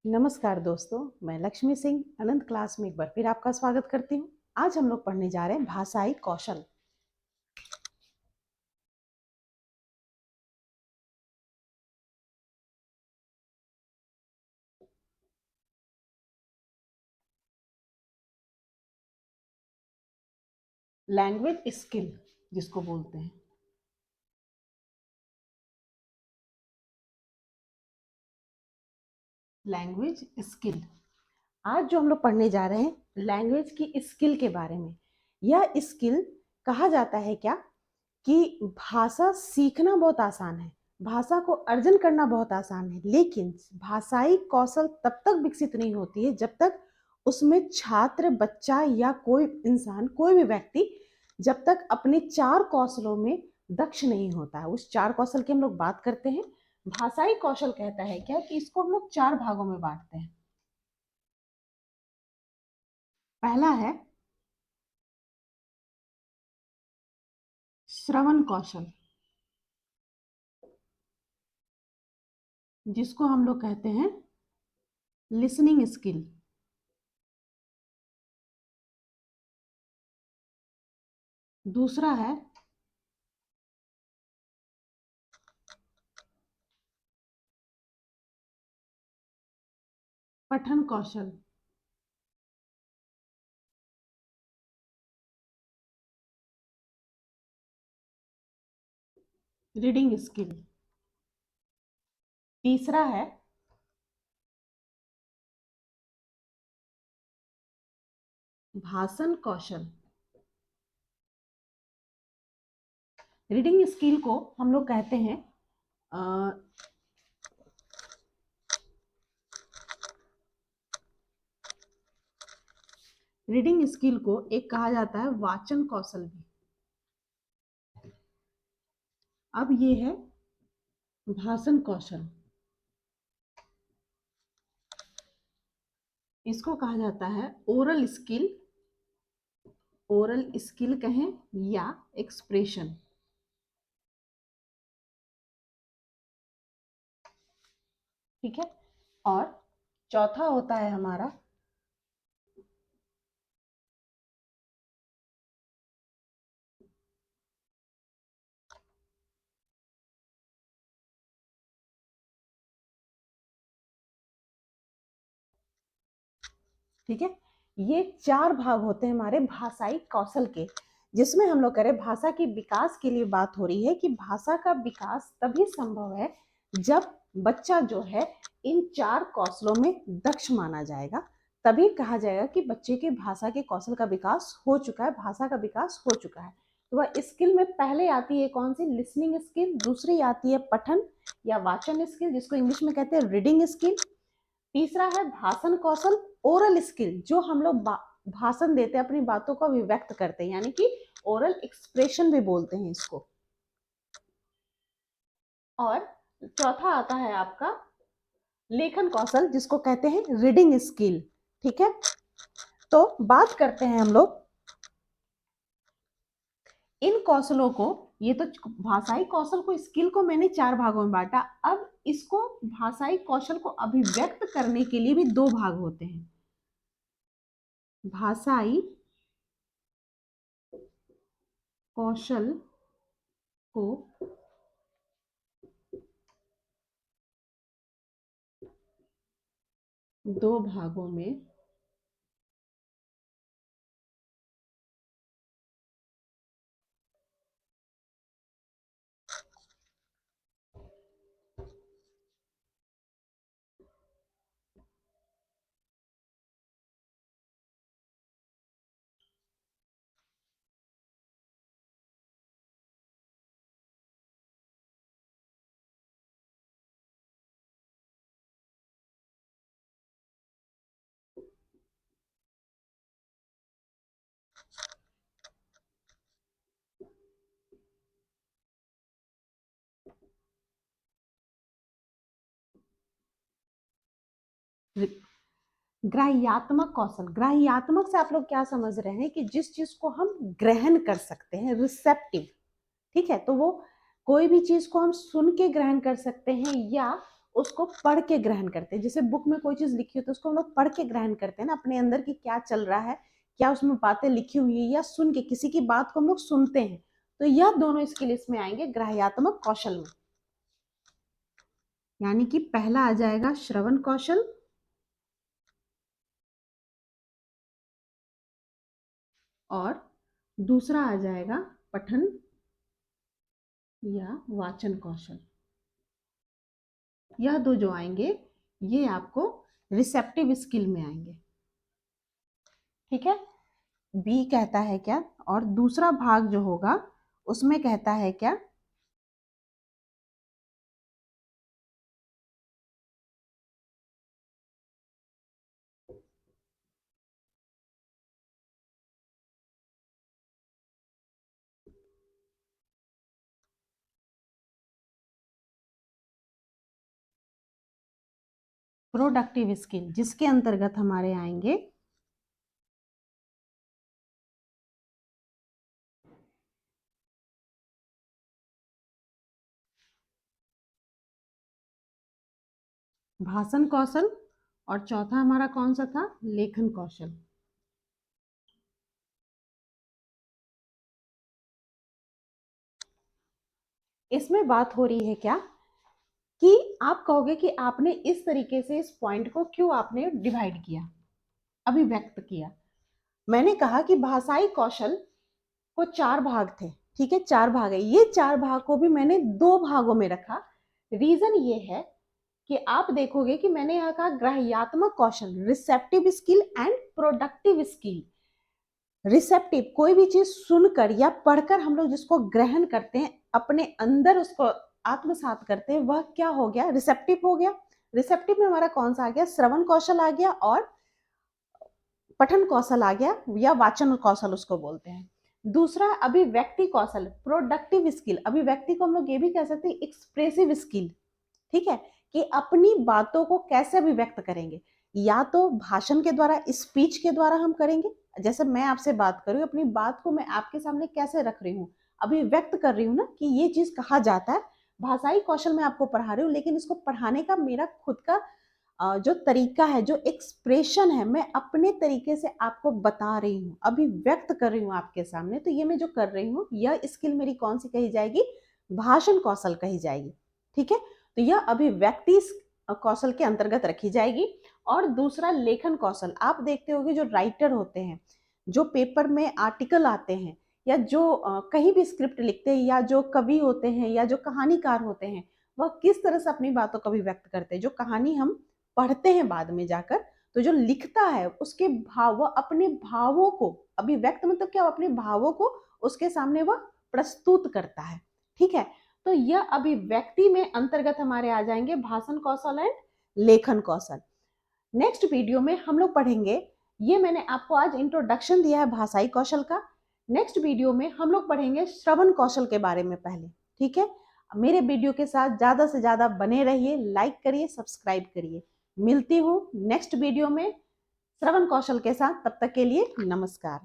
नमस्कार दोस्तों, मैं लक्ष्मी सिंह अनंत क्लास में एक बार फिर आपका स्वागत करती हूँ। आज हम लोग पढ़ने जा रहे हैं भाषाई कौशल। लैंग्वेज स्किल जिसको बोलते हैं। Language skill. आज जो हम लोग पढ़ने जा रहे हैं लैंग्वेज की स्किल के बारे में। यह स्किल कहा जाता है क्या कि भाषा सीखना बहुत आसान है, भाषा को अर्जन करना बहुत आसान है, लेकिन भाषाई कौशल तब तक विकसित नहीं होती है जब तक उसमें छात्र, बच्चा या कोई इंसान, कोई भी व्यक्ति जब तक अपने चार कौशलों में दक्ष नहीं होता है। उस चार कौशल की हम लोग बात करते हैं। भाषाई कौशल कहता है क्या कि इसको हम लोग चार भागों में बांटते हैं। पहला है श्रवण कौशल, जिसको हम लोग कहते हैं लिसनिंग स्किल। दूसरा है पठन कौशल। Reading skill. तीसरा है भाषण कौशल। रीडिंग स्किल को हम लोग कहते हैं रीडिंग स्किल को एक कहा जाता है वाचन कौशल भी। अब ये है भाषण कौशल। इसको कहा जाता है ओरल स्किल, ओरल स्किल कहें या एक्सप्रेशन। ठीक है। और चौथा होता है हमारा ठीक है, ये चार भाग होते हैं हमारे भाषाई कौशल के, जिसमें हम लोग करें भाषा के विकास के लिए बात हो रही है कि भाषा का विकास तभी संभव है जब बच्चा जो है इन चार कौशलों में दक्ष माना जाएगा। तभी कहा जाएगा कि बच्चे के भाषा के कौशल का विकास हो चुका है, भाषा का विकास हो चुका है। तो वह स्किल में पहले आती है कौन सी? Listening skill. दूसरी आती है पठन या वाचन स्किल, जिसको इंग्लिश में कहते हैं रीडिंग स्किल। तीसरा है भाषण कौशल, ओरल स्किल, जो हम लोग भाषण देते हैं, अपनी बातों को अभिव्यक्त करते हैं, यानी कि ओरल एक्सप्रेशन भी बोलते हैं इसको। और चौथा आता है आपका लेखन कौशल, जिसको कहते हैं रीडिंग स्किल। ठीक है, तो बात करते हैं हम लोग इन कौशलों को। ये तो भाषाई कौशल को, स्किल को मैंने चार भागों में बांटा। अब इसको भाषाई कौशल को अभिव्यक्त करने के लिए भी दो भाग होते हैं। भाषाई कौशल को दो भागों में ग्राह्यात्मक कौशल। ग्राह्यात्मक से आप लोग क्या समझ रहे हैं कि जिस चीज को हम ग्रहण कर सकते हैं, रिसेप्टिव। ठीक है, तो वो कोई भी चीज को हम सुन के ग्रहण कर सकते हैं या उसको पढ़ के ग्रहण करते हैं। जैसे बुक में कोई चीज लिखी हो तो उसको हम लोग पढ़ के ग्रहण करते हैं ना, अपने अंदर की क्या चल रहा है, क्या उसमें बातें लिखी हुई है, या सुन के किसी की बात को हम लोग सुनते हैं। तो यह दोनों इसके लिस्ट में आएंगे ग्राह्यात्मक कौशल में। यानी कि पहला आ जाएगा श्रवण कौशल, और दूसरा आ जाएगा पठन या वाचन कौशल। यह दो जो आएंगे ये आपको रिसेप्टिव स्किल में आएंगे। ठीक है, बी कहता है क्या, और दूसरा भाग जो होगा उसमें कहता है क्या, प्रोडक्टिव स्किल, जिसके अंतर्गत हमारे आएंगे भाषण कौशल, और चौथा हमारा कौन सा था, लेखन कौशल। इसमें बात हो रही है क्या कि आप कहोगे कि आपने इस तरीके से इस पॉइंट को क्यों आपने डिवाइड किया, अभिव्यक्त किया। मैंने कहा कि भाषाई कौशल को 4 भाग थे। ठीक है, 4 भाग है, ये 4 भाग को भी मैंने 2 भागों में रखा। रीजन ये है कि आप देखोगे कि मैंने यहाँ कहा ग्राह्यात्मक कौशल, receptive skill and productive skill. Receptive, कोई भी चीज सुनकर या पढ़कर हम लोग जिसको ग्रहण करते हैं, अपने अंदर उसको आत्मसात करते हैं, वह क्या हो गया, रिसेप्टिव हो गया। रिसेप्टिव में हमारा कौन सा आ गया, श्रवण कौशल आ गया, और पठन कौशल आ गया, या वाचन कौशल उसको बोलते हैं। दूसरा अभिव्यक्ति कौशल, प्रोडक्टिव स्किल। अभिव्यक्ति को हम लोग ये भी कह सकते हैं एक्सप्रेसिव स्किल। ठीक है, कि अपनी बातों को कैसे अभिव्यक्त करेंगे, या तो भाषण के द्वारा, स्पीच के द्वारा हम करेंगे। जैसे मैं आपसे बात कर रही हूँ, अपनी बात को मैं आपके सामने कैसे रख रही हूँ, अभिव्यक्त कर रही हूँ ना, कि ये चीज कहा जाता है। भाषाई कौशल में आपको पढ़ा रही हूँ, लेकिन इसको पढ़ाने का मेरा खुद का जो तरीका है, जो एक्सप्रेशन है, मैं अपने तरीके से आपको बता रही हूँ, अभिव्यक्त कर रही हूँ आपके सामने। तो ये मैं जो कर रही हूँ, यह स्किल मेरी कौन सी कही जाएगी, भाषण कौशल कही जाएगी। ठीक है, तो यह अभिव्यक्ति कौशल के अंतर्गत रखी जाएगी। और दूसरा लेखन कौशल, आप देखते होंगे जो राइटर होते हैं, जो पेपर में आर्टिकल आते हैं, या जो कहीं भी स्क्रिप्ट लिखते हैं, या जो कवि होते हैं, या जो कहानीकार होते हैं, वह किस तरह से अपनी बातों को अभिव्यक्त करते हैं। जो कहानी हम पढ़ते हैं बाद में जाकर, तो जो लिखता है उसके भाव, वह अपने भावों को अभिव्यक्त, मतलब क्या, अपने भावों को उसके सामने वह प्रस्तुत करता है। ठीक है, तो यह अभिव्यक्ति में अंतर्गत हमारे आ जाएंगे भाषण कौशल एंड लेखन कौशल। नेक्स्ट वीडियो में हम लोग पढ़ेंगे, ये मैंने आपको आज इंट्रोडक्शन दिया है भाषाई कौशल का। नेक्स्ट वीडियो में हम लोग पढ़ेंगे श्रवण कौशल के बारे में पहले। ठीक है, मेरे वीडियो के साथ ज्यादा से ज्यादा बने रहिए, लाइक करिए, सब्सक्राइब करिए। मिलती हूँ नेक्स्ट वीडियो में श्रवण कौशल के साथ, तब तक के लिए नमस्कार।